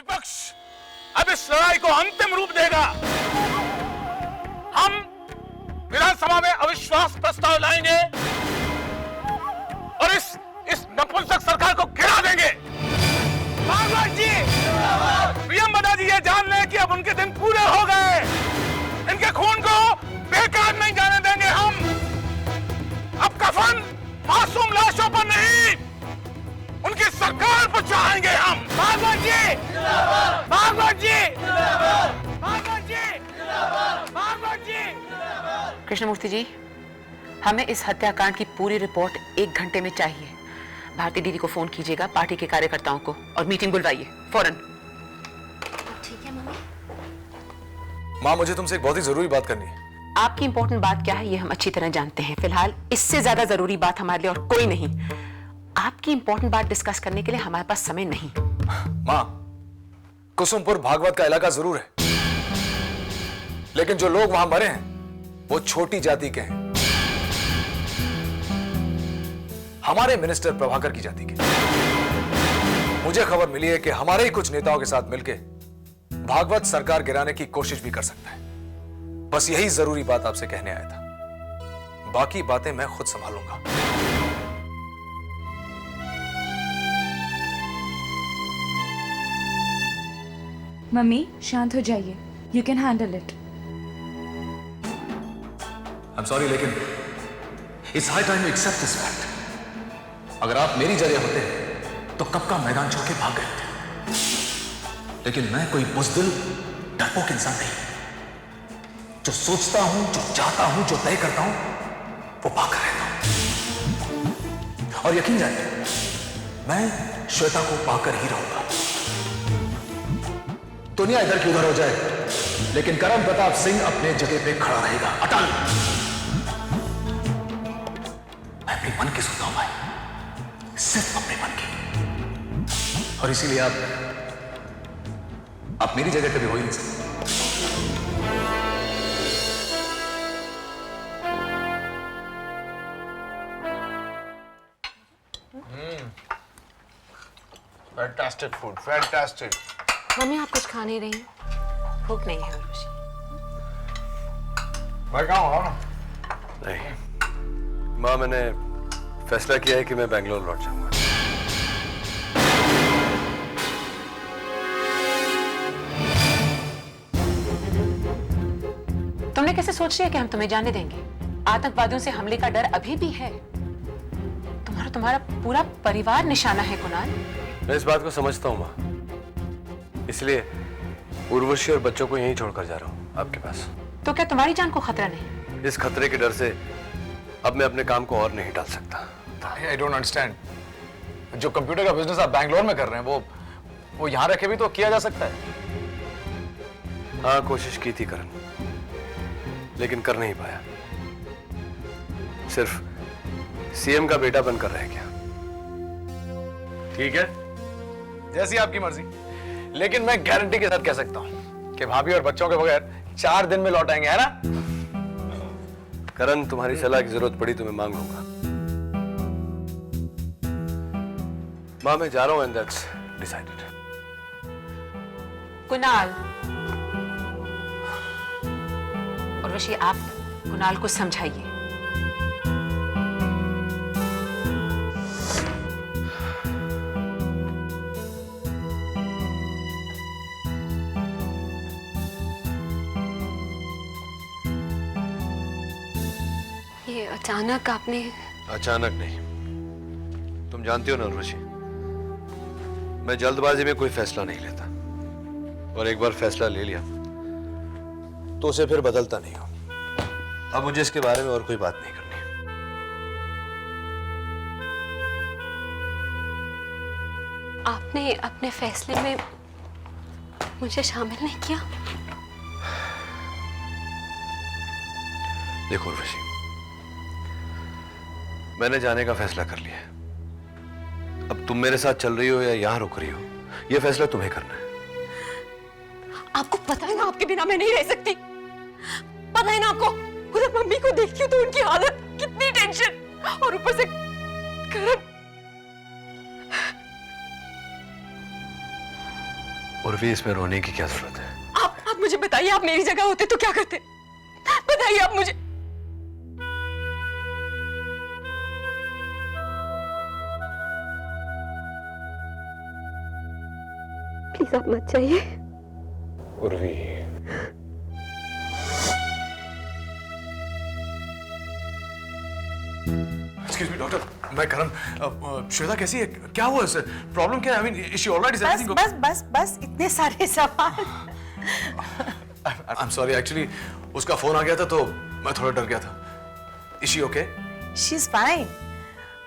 विपक्ष अब इस लड़ाई को अंतिम रूप देगा। हम विधानसभा में अविश्वास प्रस्ताव लाएंगे और इस नपुंसक सरकार को गिरा देंगे। भागवत जी, पीएम बता दिए, जान ले कि अब उनके दिन पूरे हो गए। इनके खून को बेकार नहीं जाने देंगे हम। अब कफन मासूम लाशों पर नहीं, उनकी सरकार पर चाहेंगे हम। भागवत जी, भागवत जी, भागवत जी, भागवत जी। कृष्णमूर्ति जी, हमें इस हत्याकांड की पूरी रिपोर्ट 1 घंटे में चाहिए। भारती दीदी को फोन कीजिएगा, पार्टी के कार्यकर्ताओं को, और मीटिंग बुलवाइए फौरन। ठीक है मम्मी। माँ, मुझे तुमसे एक बहुत ही जरूरी बात करनी है। आपकी इंपॉर्टेंट बात क्या है ये हम अच्छी तरह जानते हैं। फिलहाल इससे ज्यादा जरूरी बात हमारे लिए और कोई नहीं। आपकी इंपॉर्टेंट बात डिस्कस करने के लिए हमारे पास समय नहीं। माँ, कुसुमपुर भागवत का इलाका जरूर है, लेकिन जो लोग वहां मरे हैं वो छोटी जाति के हैं, हमारे मिनिस्टर प्रभाकर की जाति के। मुझे खबर मिली है कि हमारे ही कुछ नेताओं के साथ मिलकर भागवत सरकार गिराने की कोशिश भी कर सकता है। बस यही जरूरी बात आपसे कहने आया था, बाकी बातें मैं खुद संभालूंगा। मम्मी शांत हो जाइए, you can handle it. I am sorry, लेकिन it's high time to accept this fact. अगर आप मेरी जगह होते तो कब का मैदान छोड़ के भाग गए थे, लेकिन मैं कोई बुज़दिल डरपोक इंसान नहीं। जो सोचता हूं, जो चाहता हूं, जो तय करता हूं, वो पाकर रहता हूं। और यकीन जानिए, मैं श्वेता को पाकर ही रहूंगा। दुनिया इधर की उधर हो जाए, लेकिन करम प्रताप सिंह अपने जगह पे खड़ा रहेगा, अटल। मैं अपने मन की सुनता हूं भाई, सिर्फ अपने मन की। और इसीलिए आप मेरी जगह कभी हो ही नहीं सकते। Fantastic food, fantastic. मम्मी आप कुछ खा नहीं रही हैं? भूख नहीं है उर्वशी। मैं कहाँ हो ना? नहीं माँ, मैंने फैसला किया है कि मैं बेंगलोर लौट जाऊंगा। तुमने कैसे सोच लिया कि हम तुम्हें जाने देंगे? आतंकवादियों से हमले का डर अभी भी है। तुम्हारा पूरा परिवार निशाना है कुणाल। मैं इस बात को समझता हूँ माँ, इसलिए उर्वशी और बच्चों को यहीं छोड़कर जा रहा हूँ आपके पास। तो क्या तुम्हारी जान को खतरा नहीं? इस खतरे के डर से अब मैं अपने काम को और नहीं टाल सकता। I don't understand. जो कंप्यूटर का बिजनेस आप बैंगलोर में कर रहे हैं, वो यहां रखे भी तो किया जा सकता है। हाँ, कोशिश की थी करण, लेकिन कर नहीं पाया। सिर्फ सीएम का बेटा बनकर रह गया। ठीक है, जैसी आपकी मर्जी, लेकिन मैं गारंटी के साथ कह सकता हूं कि भाभी और बच्चों के बगैर 4 दिन में लौट आएंगे, है ना? करण, तुम्हारी सलाह की जरूरत पड़ी तो मैं मांग लूंगा। माँ, मैं जा रहा हूं, and that's decided. Kunal, Urvashi आप कुणाल को समझाइए। ये अचानक आपने? अचानक नहीं, तुम जानती हो ना उर्वशी, मैं जल्दबाजी में कोई फैसला नहीं लेता, और एक बार फैसला ले लिया तो उसे फिर बदलता नहीं हूं। अब मुझे इसके बारे में और कोई बात नहीं करनी। आपने अपने फैसले में मुझे शामिल नहीं किया? देखो उर्वशी, मैंने जाने का फैसला कर लिया है। अब तुम मेरे साथ चल रही हो या यहां रुक रही हो, यह फैसला तुम्हें करना है। आपको पता है ना आपके बिना मैं नहीं रह सकती। पता है ना आपको, उधर मम्मी को देखती हूँ तो उनकी हालत, कितनी टेंशन, और ऊपर से करण। उर्वी, इसमें रोने की क्या जरूरत है? आप मुझे बताइए, आप मेरी जगह होते तो क्या करते? बताइए आप मुझे। प्लीज आप मत जाइए। उर्वी, एक्सक्यूज मी डॉक्टर, मैं करण। श्वेता कैसी है? क्या हुआ इसे? प्रॉब्लम क्या है? I mean is she alright? Is everything बस इतने सारे सवाल। आई एम सॉरी, एक्चुअली उसका फोन आ गया था तो मैं थोड़ा डर गया था। Is she okay? She is fine.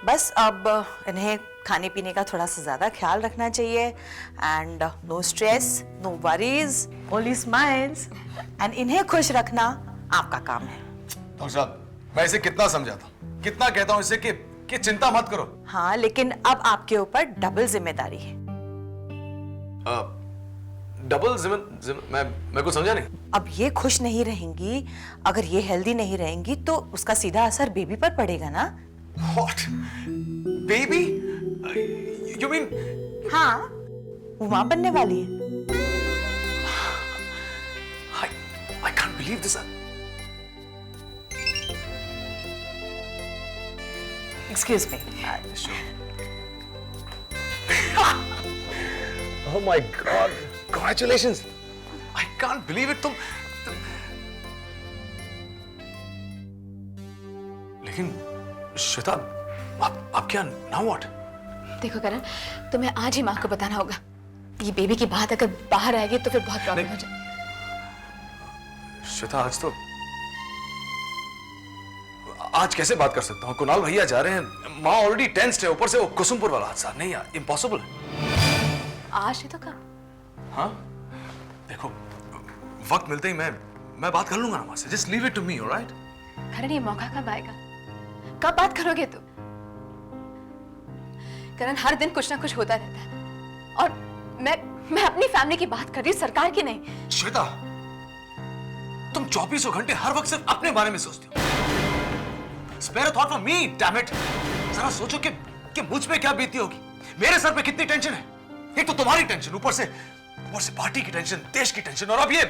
बस अब इन्हें खाने पीने का थोड़ा सा ज्यादा ख्याल रखना चाहिए and no stress, no worries, only smiles and इन्हें खुश रखना आपका काम है। डॉक्टर साहब, मैं इसे कितना समझाता हूँ, कितना कहता हूँ इसे कि चिंता मत करो। हाँ, लेकिन अब आपके ऊपर डबल जिम्मेदारी है। डबल मैं कुछ समझा नहीं। अब ये खुश नहीं रहेंगी, अगर ये हेल्दी नहीं रहेंगी तो उसका सीधा असर बेबी पर पड़ेगा ना। What? Baby? You mean? हाँ, वो माँ बनने वाली है। I can't believe this. Excuse me. Oh my God! Congratulations! I can't believe it. तुम लेकिन श्वेता, आप क्या? Now what? देखो करण, तुम्हें आज ही माँ को बताना होगा। ये बेबी की बात अगर बाहर आएगी तो फिर बहुत प्रॉब्लम हो जाए। श्वेता, आज कैसे बात कर सकता हूँ? कुणाल भैया जा रहे हैं, माँ ऑलरेडी टेंस्ड है, ऊपर से वो कुसुमपुर वाला हादसा। नहीं यार, इम्पॉसिबल है। आज ही तो कब? हाँ, देखो, वक्त मिलते ही मैं बात कर लूंगा ना माँ से। Just leave it to me, alright? Karan, ये मौका कब आएगा? कब बात करोगे तुम? करण, हर दिन कुछ ना कुछ होता रहता है और मैं अपनी फैमिली की बात कर रही हूँ, सरकार की नहीं। श्वेता, तुम 24 घंटे हर वक्त सिर्फ अपने बारे में सोचती हो। Spare a thought for me, damn it! जरा सोचो कि मुझ पे क्या बीती होगी, मेरे सर पे कितनी टेंशन है। एक तो तुम्हारी टेंशन, ऊपर से पार्टी की टेंशन, देश की टेंशन, और अब ये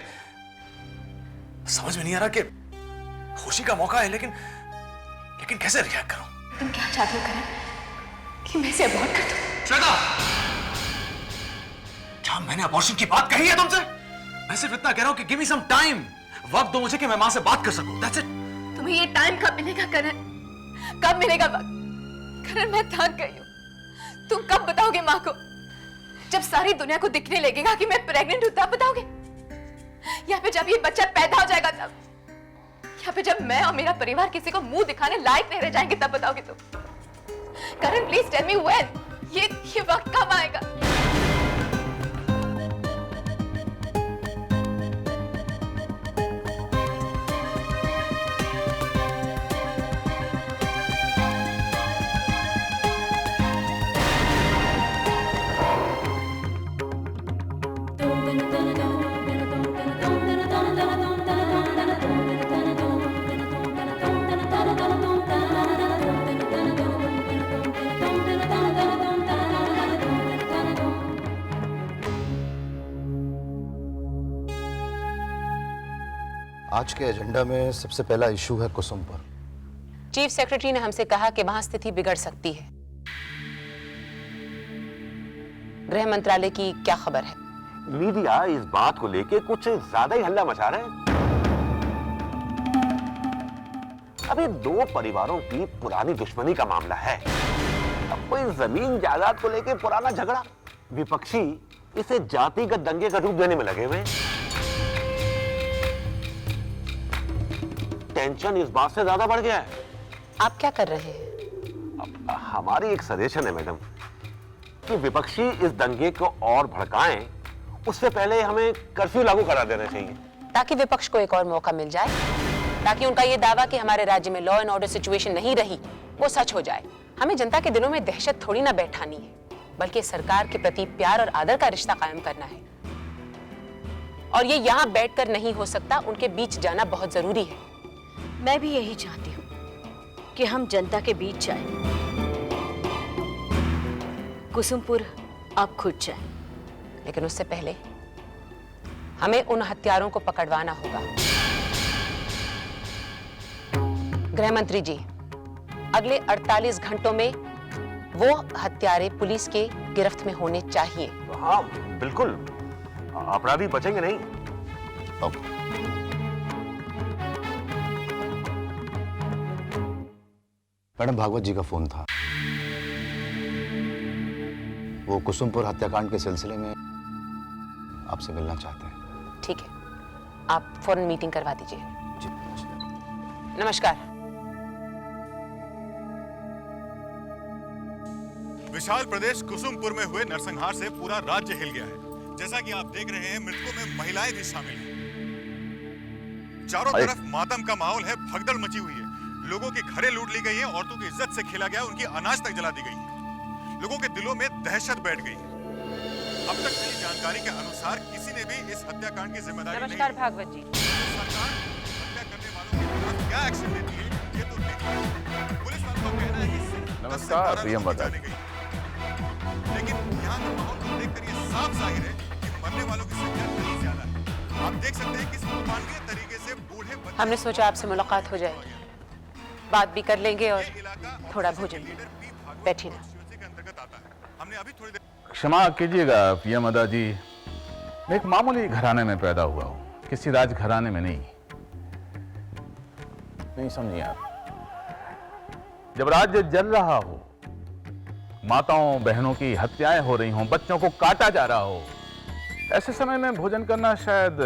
समझ में नहीं आ रहा कि खुशी का मौका है, लेकिन कैसे रिएक्ट करूं? तुम क्या चाहते हो करण? कि मैं इसे अबॉर्ट कर दूं? श्वेता, क्या मैंने अबॉर्शन की बात कही है तुमसे? मैं सिर्फ इतना कह रहा हूं कि गिव मी सम टाइम, वक्त दो मुझे कि मैं मां से बात कर सकूं। That's it. तुम्हें ये टाइम कब मिलेगा करण? कब मिलेगा वक्त? करण, मैं थक गई हूँ। तुम कब बताओगे माँ को? जब सारी दुनिया को दिखने लगेगा कि मैं प्रेग्नेंट हूँ तब बताओगे? या फिर जब ये बच्चा पैदा हो जाएगा तब? या फिर जब मैं और मेरा परिवार किसी को मुंह दिखाने लायक नहीं रह जाएंगे तब बताओगे तुम? करण, प्लीज टेल मी व्हेन। ये वक्त कब आएगा? आज के एजेंडा में सबसे पहला इशू है कुसुमपुर। चीफ सेक्रेटरी ने हमसे कहा कि वहां स्थिति बिगड़ सकती है। गृह मंत्रालय की क्या खबर है? मीडिया इस बात को लेके कुछ ज्यादा ही हल्ला मचा रहा है। अब ये दो परिवारों की पुरानी दुश्मनी का मामला है। अब कोई जमीन जायदाद को लेके पुराना झगड़ा, विपक्षी इसे जातिगत दंगे का रूप देने में लगे हुए। टेंशन इस बात से ज्यादा बढ़ गया है। आप क्या कर रहे हैं? हमारी एक सजेशन है मैडम कि विपक्षी इस दंगे को और भड़काएं, उससे पहले हमें कर्फ्यू लागू करा देना चाहिए, ताकि विपक्ष को एक और मौका मिल जाए, ताकि उनका ये दावा कि हमारे राज्य में लॉ एंड ऑर्डर सिचुएशन नहीं रही वो सच हो जाए। हमें जनता के दिलों में दहशत थोड़ी ना बैठानी है, बल्कि सरकार के प्रति प्यार और आदर का रिश्ता कायम करना है। और ये यहाँ बैठकर नहीं हो सकता, उनके बीच जाना बहुत जरूरी है। मैं भी यही चाहती हूँ कि हम जनता के बीच जाएं। कुसुमपुर आप खुद जाएं। लेकिन उससे पहले हमें उन हत्यारों को पकड़वाना होगा। गृह मंत्री जी, अगले 48 घंटों में वो हत्यारे पुलिस के गिरफ्त में होने चाहिए। हाँ बिल्कुल, अपराधी बचेंगे नहीं। मैडम, भागवत जी का फोन था। वो कुसुमपुर हत्याकांड के सिलसिले में आपसे मिलना चाहते हैं। ठीक है, आप फौरन मीटिंग करवा दीजिए। जी। नमस्कार। विशाल प्रदेश कुसुमपुर में हुए नरसंहार से पूरा राज्य हिल गया है। जैसा कि आप देख रहे हैं, मृतकों में महिलाएं भी शामिल हैं। चारों तरफ मातम का माहौल है, भगदड़ मची हुई है। लोगों की घरें लूट ली गई है, औरतों की इज्जत से खेला गया, उनकी अनाज तक जला दी गई है। लोगों के दिलों में दहशत बैठ गई है। अब तक मिली जानकारी के अनुसार किसी ने भी इस हत्याकांड की जिम्मेदारी नमस्कार भागवत जी। सरकार हत्या करने वालों के खिलाफ क्या एक्शन लेती है, ये तो देखना। पुलिस वालों का कहना है कि नमस्कार पीएम बता दी। लेकिन यहाँ का माहौल को देखकर ये साफ जाहिर है कि मरने वालों की संख्या कहीं ज्यादा है। आप देख सकते हैं किस मानवीय तरीके से बूढ़े बच्चे। हमने सोचा आपसे मुलाकात हो जाएगी, बात भी कर लेंगे और थोड़ा भोजन भी। बैठिए ना। हमने अभी थोड़ी देर। क्षमा कीजिएगा पीएम अदा जी, मैं एक मामूली घराने में पैदा हुआ हूँ, किसी राज घराने में नहीं समझिए आप। जब राज्य जल रहा हो, माताओं बहनों की हत्याएं हो रही हों, बच्चों को काटा जा रहा हो, ऐसे समय में भोजन करना शायद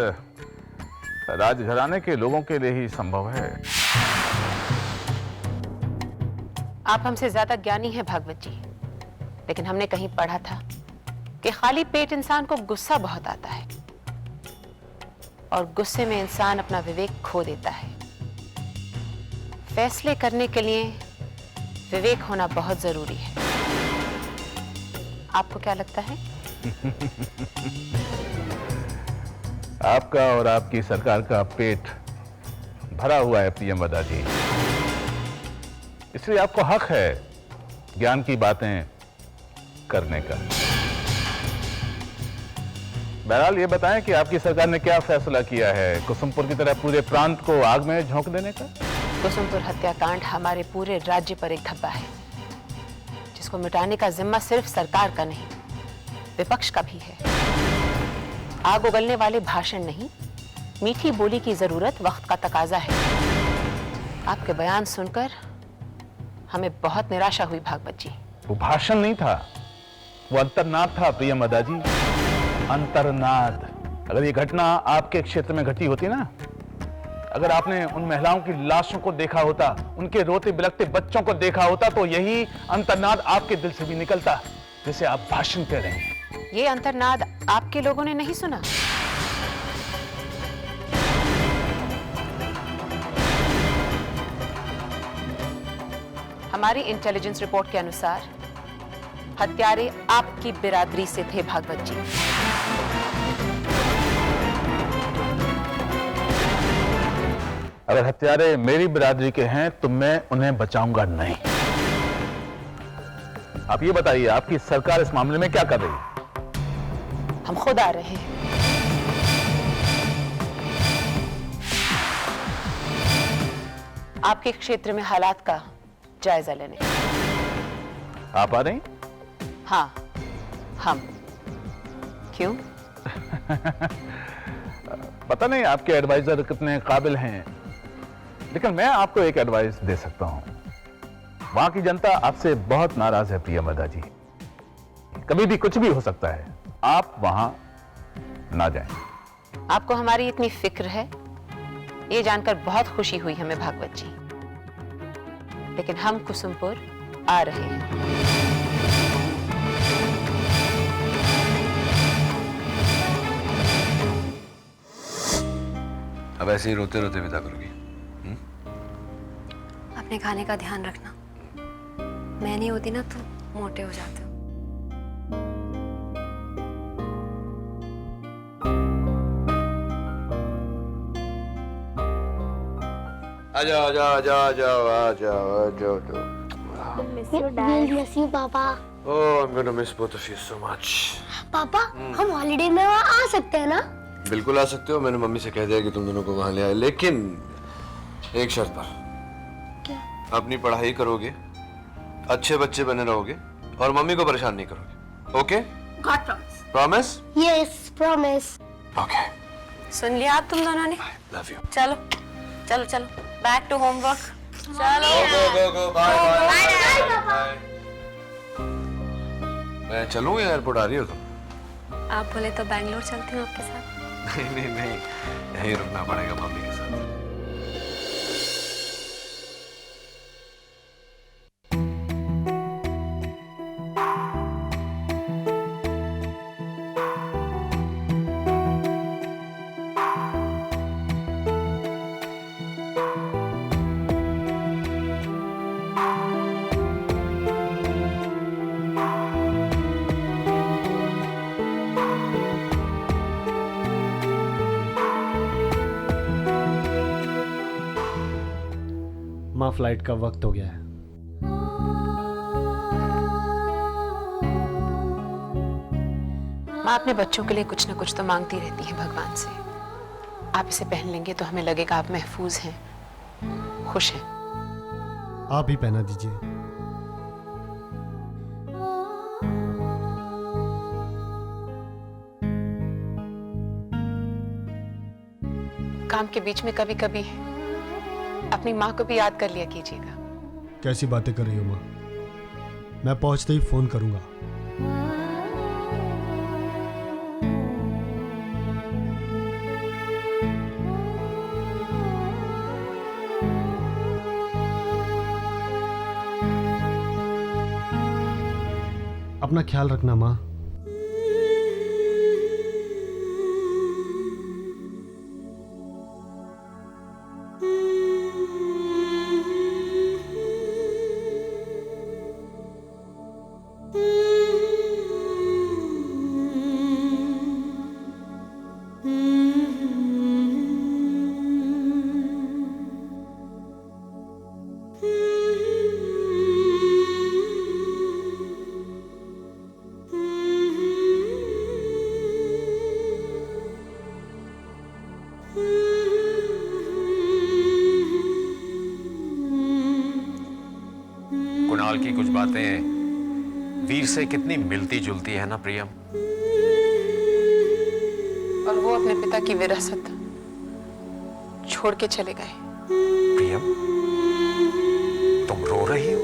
राजघराने के लोगों के लिए ही संभव है। आप हमसे ज्यादा ज्ञानी हैं भागवत जी, लेकिन हमने कहीं पढ़ा था कि खाली पेट इंसान को गुस्सा बहुत आता है और गुस्से में इंसान अपना विवेक खो देता है। फैसले करने के लिए विवेक होना बहुत जरूरी है। आपको क्या लगता है? आपका और आपकी सरकार का पेट भरा हुआ है पीएम अदा जी, इसलिए आपको हक है ज्ञान की बातें करने का। बहरहाल ये बताएं कि आपकी सरकार ने क्या फैसला किया है, कुसुमपुर की तरह पूरे प्रांत को आग में झोंक देने का? कुसुमपुर हत्याकांड हमारे पूरे राज्य पर एक धब्बा है, जिसको मिटाने का जिम्मा सिर्फ सरकार का नहीं, विपक्ष का भी है। आग उगलने वाले भाषण नहीं, मीठी बोली की जरूरत वक्त का तकाजा है। आपके बयान सुनकर हमें बहुत निराशा हुई भागवत जी। वो भाषण नहीं था, वो अंतर्नाद था पीएम अदा जी, अंतर्नाद। अगर ये घटना आपके क्षेत्र में घटी होती ना, अगर आपने उन महिलाओं की लाशों को देखा होता, उनके रोते बिलखते बच्चों को देखा होता, तो यही अंतर्नाद आपके दिल से भी निकलता जिसे आप भाषण कह रहे हैं। ये अंतर्नाद आपके लोगों ने नहीं सुना। हमारी इंटेलिजेंस रिपोर्ट के अनुसार हत्यारे आपकी बिरादरी से थे भागवत जी। अगर हत्यारे मेरी बिरादरी के हैं तो मैं उन्हें बचाऊंगा नहीं। आप ये बताइए, आपकी सरकार इस मामले में क्या कर रही है? हम खुद आ रहे हैं। आपके क्षेत्र में हालात का जायजा लेने। आप आ रही? हाँ, हम। क्यों? पता नहीं आपके एडवाइजर कितने काबिल हैं, लेकिन मैं आपको एक एडवाइस दे सकता हूं। वहां की जनता आपसे बहुत नाराज है पीएम अदा जी, कभी भी कुछ भी हो सकता है, आप वहां ना जाएं। आपको हमारी इतनी फिक्र है, ये जानकर बहुत खुशी हुई हमें भागवत जी, लेकिन हम कुसुमपुर आ रहे हैं। अब ऐसे ही रोते रोते विदा करोगी? अपने खाने का ध्यान रखना, मैं नहीं होती ना तो मोटे हो जाते हो। आजाओ आजाओ आजाओ आजाओ आजाओ आजाओ miss you, Papa. Oh, I'm gonna miss both of you so much. पापा, हम हॉलिडे में वहाँ आ सकते हैं ना? बिल्कुल आ सकते हो, मैंने मम्मी से कह दिया कि तुम दोनों को वहां ले आए, लेकिन एक शर्त पर। क्या? अपनी पढ़ाई करोगे, अच्छे बच्चे बने रहोगे और मम्मी को परेशान नहीं करोगे। Okay? God promise. Promise? Yes promise. Okay. सुन लिया आप तुम दोनों ने? Love you. चलो चलो चलो, बैक टू होमवर्क। चलो गो बाय बाय। मैं चलूं या एयरपोर्ट आ रही हो तुम? आप बोले तो बैंगलोर चलती हूँ आपके साथ। नहीं नहीं नहीं, यहीं रुकना पड़ेगा मम्मी के साथ। माँ, फ्लाइट का वक्त हो गया है। माँ अपने बच्चों के लिए कुछ ना कुछ तो मांगती रहती है भगवान से। आप इसे पहन लेंगे तो हमें लगेगा आप महफूज हैं, खुश हैं। आप ही पहना दीजिए। काम के बीच में कभी कभी अपनी माँ को भी याद कर लिया कीजिएगा। कैसी बातें कर रही हो माँ? मैं पहुंचते ही फोन करूंगा। अपना ख्याल रखना माँ। कुणाल की कुछ बातें वीर से कितनी मिलती जुलती है ना प्रियम। और वो अपने पिता की विरासत छोड़ के चले गए। प्रियम, तुम रो रही हो?